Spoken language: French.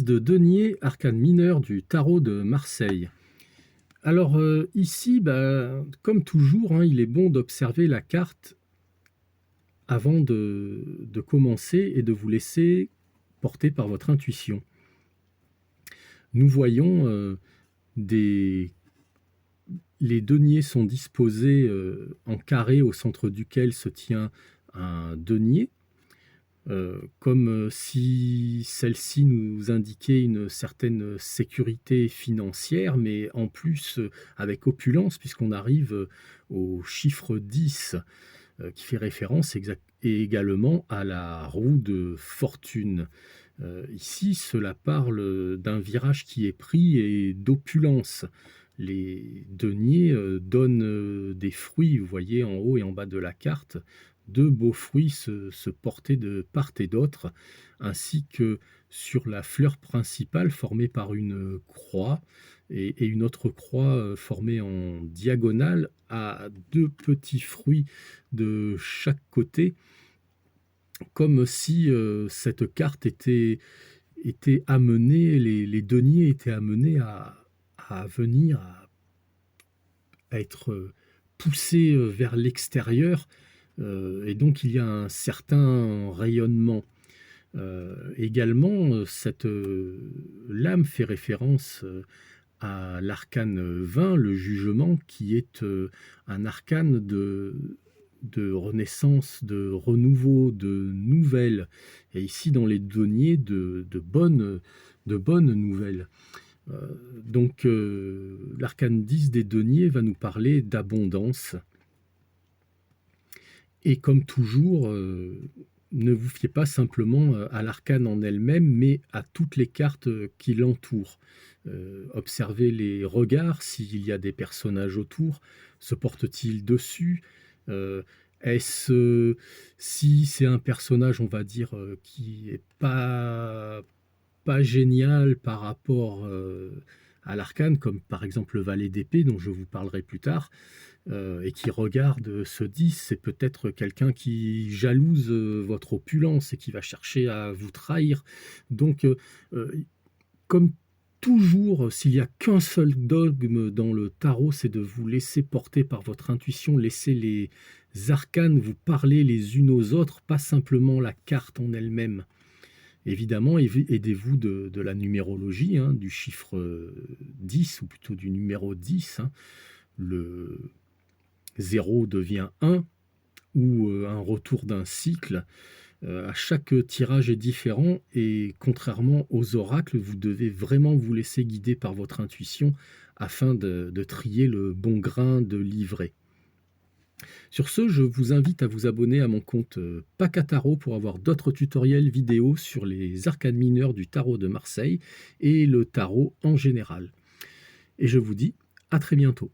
de denier, arcane mineure du tarot de Marseille. Alors ici, comme toujours, hein, il est bon d'observer la carte avant de commencer et de vous laisser porter par votre intuition. Nous voyons des... Les deniers sont disposés en carré au centre duquel se tient un denier. Comme si celle-ci nous indiquait une certaine sécurité financière, mais en plus avec opulence, puisqu'on arrive au chiffre 10, qui fait référence et également à la roue de fortune. Ici, cela parle d'un virage qui est pris et d'opulence. Les deniers donnent des fruits, vous voyez en haut et en bas de la carte, deux beaux fruits se porter de part et d'autre, ainsi que sur la fleur principale formée par une croix et une autre croix formée en diagonale à deux petits fruits de chaque côté, comme si cette carte était amenée, les deniers étaient amenés à venir, à être poussés vers l'extérieur, et donc il y a un certain rayonnement. Également, cette lame fait référence à l'arcane 20, le jugement, qui est un arcane de renaissance, de renouveau, de nouvelles. Et ici, dans les deniers, de bonnes nouvelles. Donc, l'arcane 10 des deniers va nous parler d'abondance. Et comme toujours, ne vous fiez pas simplement à l'arcane en elle-même, mais à toutes les cartes qui l'entourent. Observez les regards, s'il y a des personnages autour, se portent-ils dessus? Est-ce si c'est un personnage, on va dire, qui est pas génial par rapport à l'arcane, comme par exemple le valet d'épée dont je vous parlerai plus tard, et qui regarde ce 10, c'est peut-être quelqu'un qui jalouse votre opulence et qui va chercher à vous trahir. Donc, comme toujours, s'il n'y a qu'un seul dogme dans le tarot, c'est de vous laisser porter par votre intuition, laisser les arcanes vous parler les unes aux autres, pas simplement la carte en elle-même. Évidemment, aidez-vous de la numérologie, hein, du chiffre 10, ou plutôt du numéro 10. Hein. Le 0 devient 1, ou un retour d'un cycle. À chaque tirage est différent, et contrairement aux oracles, vous devez vraiment vous laisser guider par votre intuition afin de trier le bon grain de livret. Sur ce, je vous invite à vous abonner à mon compte Pacataro pour avoir d'autres tutoriels vidéo sur les arcanes mineures du tarot de Marseille et le tarot en général. Et je vous dis à très bientôt.